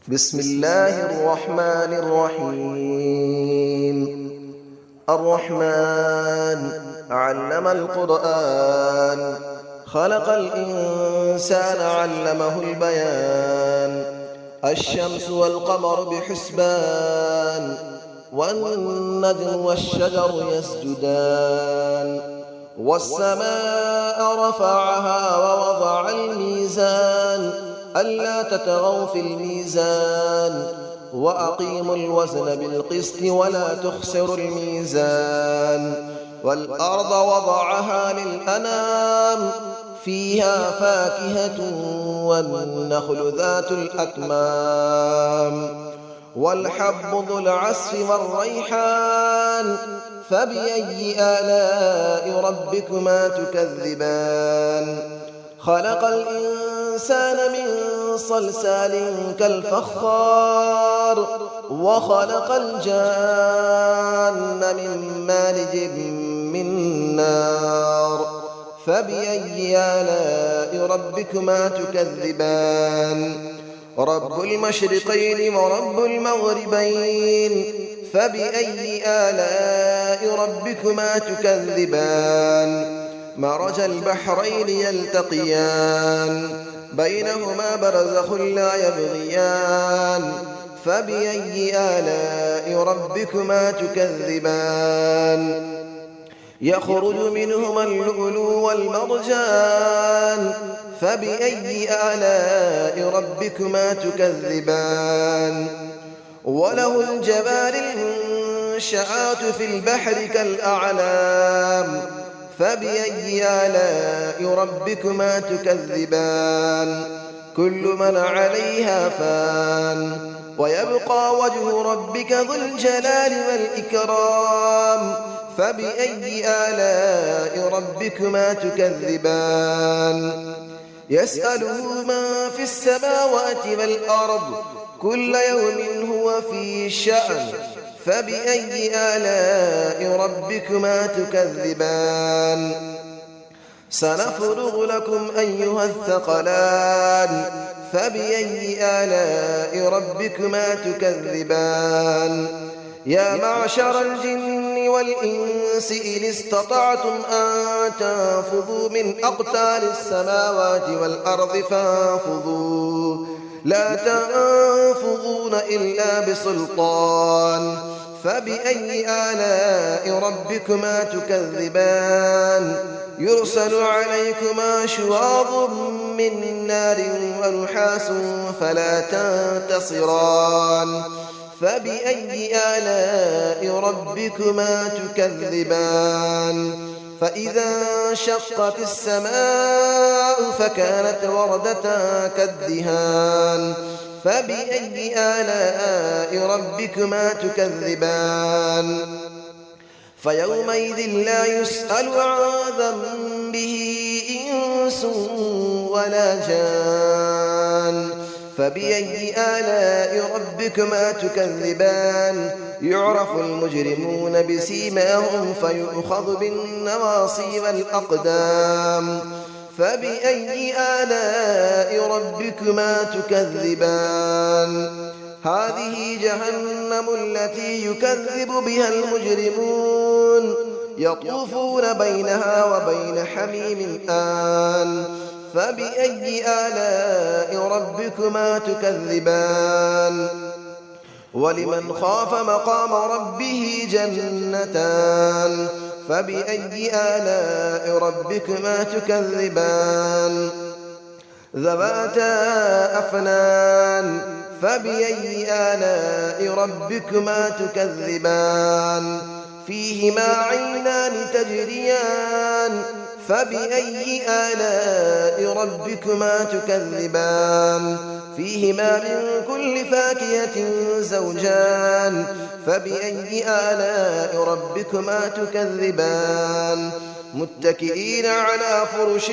بسم الله الرحمن الرحيم. الرحمن علم القرآن، خلق الإنسان علمه البيان. الشمس والقمر بحسبان، والنجم والشجر يسجدان. والسماء رفعها ووضع الميزان، ألا تطغوا في الميزان، وأقيموا الوزن بالقسط ولا تخسروا الميزان. والأرض وضعها للأنام، فيها فاكهة والنخل ذات الأكمام. والحب ذو العصف والريحان، فبأي آلاء ربكما تكذبان. خلق الإنسان من صلصال كالفخار، وخلق الجان من مارج من نار. فبأي آلاء ربكما تكذبان. رب المشرقين ورب المغربين، فبأي آلاء ربكما تكذبان. مرج البحرين يلتقيان، بينهما برزخ لا يبغيان. فبأي آلاء ربكما تكذبان. يخرج منهما اللؤلؤ والمرجان، فبأي آلاء ربكما تكذبان. وله الجوار المنشآت في البحر كالأعلام، فبأي آلاء ربكما تكذبان. كل من عليها فان، ويبقى وجه ربك ذو الجلال والإكرام. فبأي آلاء ربكما تكذبان. يسأله من في السماوات والأرض، كل يوم هو في شأن. فبأي آلاء ربكما تكذبان. سنفرغ لكم أيها الثقلان، فبأي آلاء ربكما تكذبان. يا معشر الجن والإنس إن استطعتم أن تنفذوا من أقطار السماوات والأرض فانفذوا، لا تنفذون إلا بسلطان. فبأي آلاء ربكما تكذبان. يرسل عليكما شواظ من نار ونحاس فلا تنتصران. فبأي آلاء ربكما تكذبان. فإذا انشقت السماء فكانت وردة كالدهان. فبأي آلاء ربكما تكذبان. فيومئذ لا يسأل عن ذنبه إنس ولا جان. فبأي آلاء ربكما تكذبان. يعرف المجرمون بسيماهم فيؤخذ بالنواصي والأقدام. فبأي آلاء ربكما تكذبان. هذه جهنم التي يكذب بها المجرمون، يطوفون بينها وبين حميم آن. فبأي آلاء ربكما تكذبان. ولمن خاف مقام ربه جنتان. فبأي آلاء ربكما تكذبان. ذواتا أفنان. فبأي آلاء ربكما تكذبان. فيهما عينان تجريان. فبأي آلاء ربكما تكذبان. فيهما من كل فاكهة زوجان. فبأي آلاء ربكما تكذبان. متكئين على فرش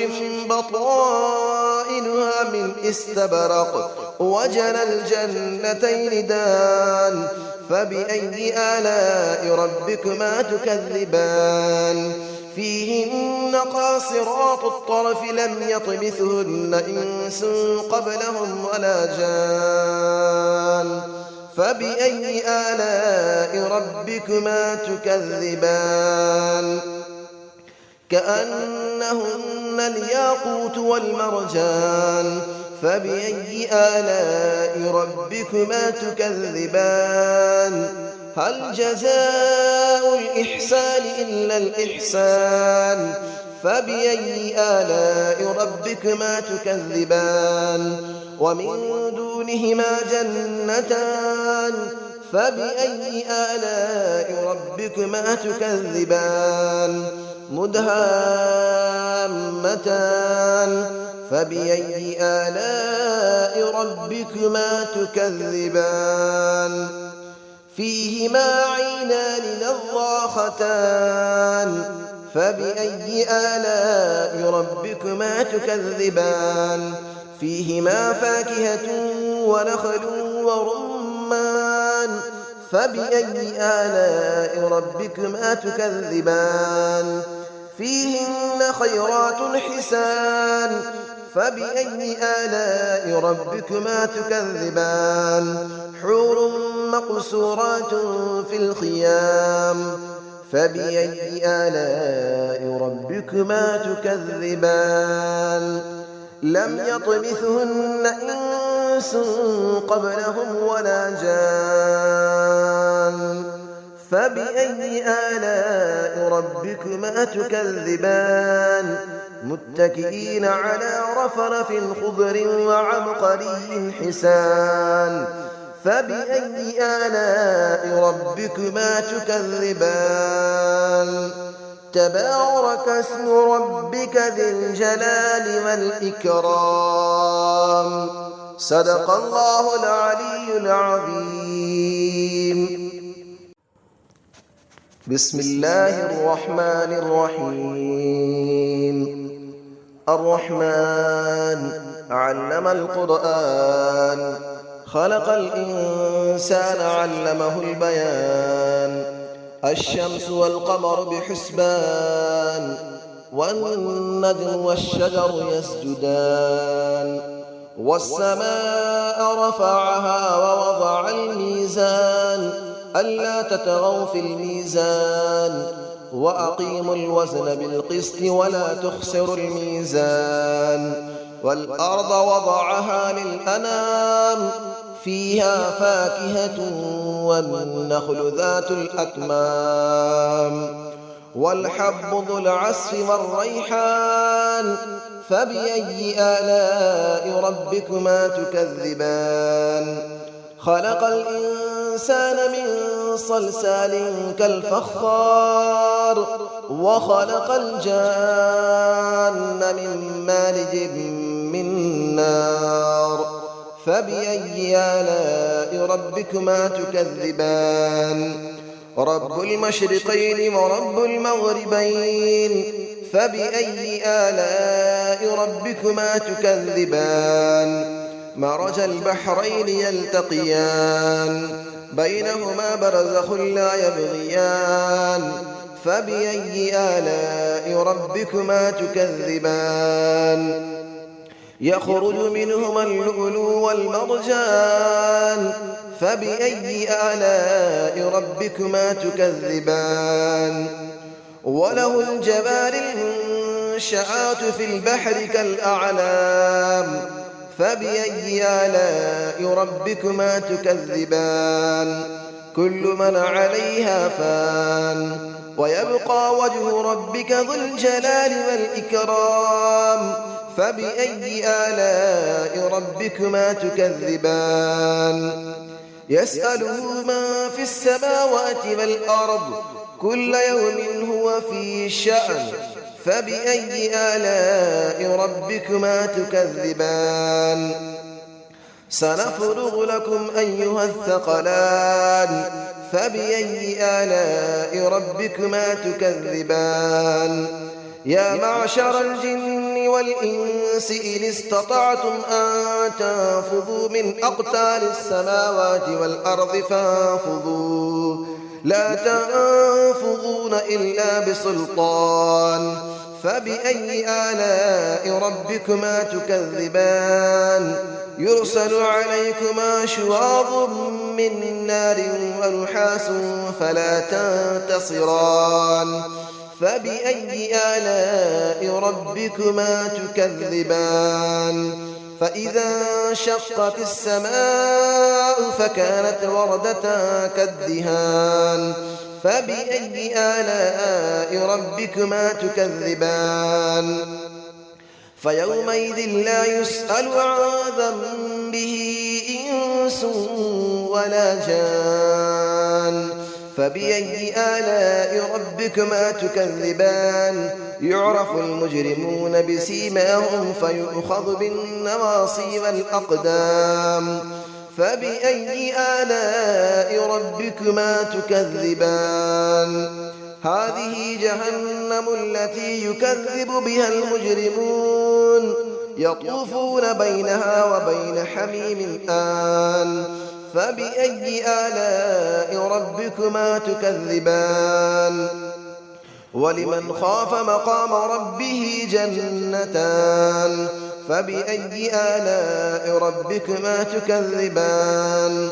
بطائنها من استبرق، وجنى الجنتين دان. فبأي آلاء ربكما تكذبان. فيهن قاصرات الطرف لم يطمثهن إنس قبلهم ولا جان. فبأي آلاء ربكما تكذبان كأنهن الياقوت والمرجان فبأي آلاء ربكما تكذبان هل جزاء الإحسان إلا الإحسان فبأي آلاء ربكما تكذبان ومن دونهما جنتان فبأي آلاء ربكما تكذبان مدهامتان فبأي آلاء ربكما تكذبان فيهما عينان نضاختان فبأي آلاء ربكما تكذبان فيهما فاكهة ونخل ورمان فبأي آلاء ربكما تكذبان فيهن خيرات حسان فبأي آلاء ربكما تكذبان حور مقصورات في الخيام فبأي آلاء ربكما تكذبان لم يطمثهن إنس قبلهم ولا جان فبأي آلاء ربكما تكذبان متكئين على رفرف خضر وعبقري حسان فبأي آلاء ربكما تكذبان تبارك اسم ربك ذي الجلال والإكرام صدق الله العلي العظيم بسم الله الرحمن الرحيم الرحمن علم القرآن خلق الإنسان علمه البيان الشمس والقمر بحسبان والنجم والشجر يسجدان والسماء رفعها ووضع الميزان ألا تطغوا في الميزان وأقيموا الوزن بالقسط ولا تخسروا الميزان والأرض وضعها للأنام فيها فاكهة والنخل ذات الأكمام والحب ذو العصف والريحان فبأي آلاء ربكما تكذبان خلق الإنسان من صلصال كالفخار وخلق الجان من مارج من نار فبأي آلاء ربكما تكذبان رب المشرقين ورب المغربين فبأي آلاء ربكما تكذبان مرج البحرين يلتقيان بينهما برزخ لا يبغيان فبأي آلاء ربكما تكذبان يخرج منهما اللؤلؤ والمرجان فبأي آلاء ربكما تكذبان وله الجبال المنشآت في البحر كالأعلام فبأي آلاء ربكما تكذبان كل من عليها فان ويبقى وجه ربك ذو الجلال والإكرام فبأي آلاء ربكما تكذبان يسأله من في السماوات والأرض كل يوم هو في شأن فبأي آلاء ربكما تكذبان سنفرغ لكم أيها الثقلان فبأي آلاء ربكما تكذبان يا معشر الجن والإنس إن استطعتم أن تنفذوا من أقطار السماوات والأرض فانفذوا لا تنفذون إلا بسلطان فبأي آلاء ربكما تكذبان يرسل عليكما شواظ من نار ونحاس فلا تنتصران فبأي آلاء ربكما تكذبان فإذا انشقت السماء فكانت وردة كالدهان فبأي آلاء ربكما تكذبان فيومئذ لا يسأل عن ذنبه إنس ولا جان فبأي آلاء ربكما تكذبان يعرف المجرمون بسيماهم فيؤخذ بالنواصي والأقدام فبأي آلاء ربكما تكذبان هذه جهنم التي يكذب بها المجرمون يطوفون بينها وبين حميم آن فبأي آلاء ربكما تكذبان ولمن خاف مقام ربه جنتان فبأي آلاء ربكما تكذبان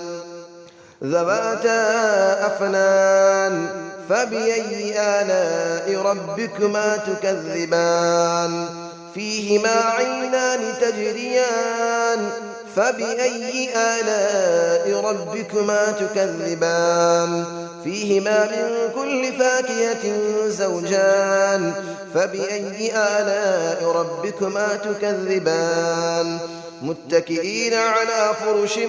ذواتا أفنان فبأي آلاء ربكما تكذبان فيهما عينان تجريان فبأي آلاء ربكما تكذبان فيهما من كل فاكهة زوجان فبأي آلاء ربكما تكذبان متكئين على فرش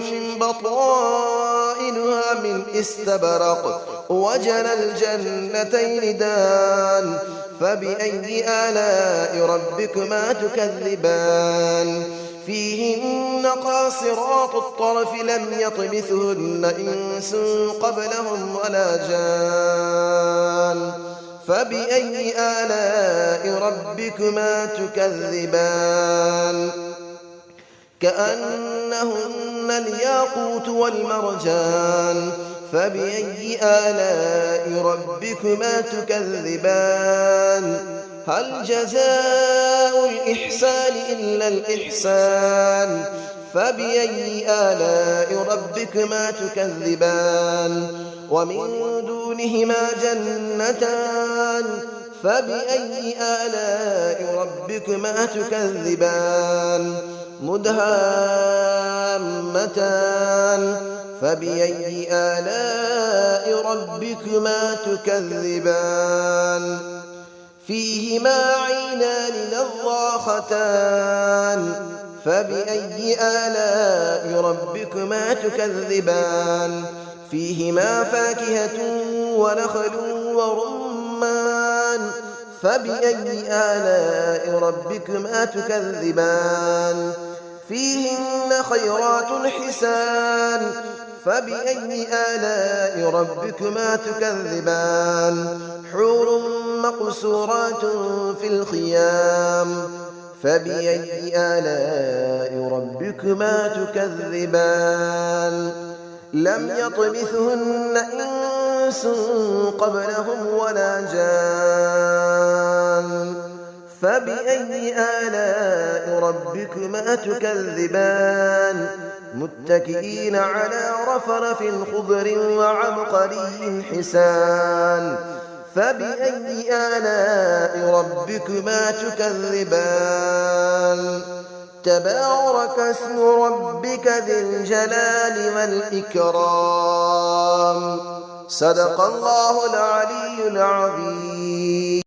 بطائنها من استبرق وجنى الجنتين دان فبأي آلاء ربكما تكذبان فيهن قاصرات الطرف لم يطمثهن إنس قبلهم ولا جان فبأي آلاء ربكما تكذبان كأنهن الياقوت والمرجان فبأي آلاء ربكما تكذبان هل جزاء الإحسان إلا الإحسان فبأي آلاء ربكما تكذبان ومن دونهما جنتان فبأي آلاء ربكما تكذبان مدهامتان فبأي آلاء ربكما تكذبان فيهما عينان نضاختان فبأي آلاء ربكما تكذبان فيهما فاكهة ونخل ورمان فبأي آلاء ربكما تكذبان فيهن خيرات حسان فبأي آلاء ربكما تكذبان حور مقصورات في الخيام فبأي آلاء ربكما تكذبان لم يطمثهن إنس قبلهم ولا جان فبأي آلاء ربكما تكذبان متكئين على رفرف خضر وعبقري حسان فبأي آلاء ربكما تكذبان تبارك اسم ربك ذي الجلال والإكرام صدق الله العلي العظيم.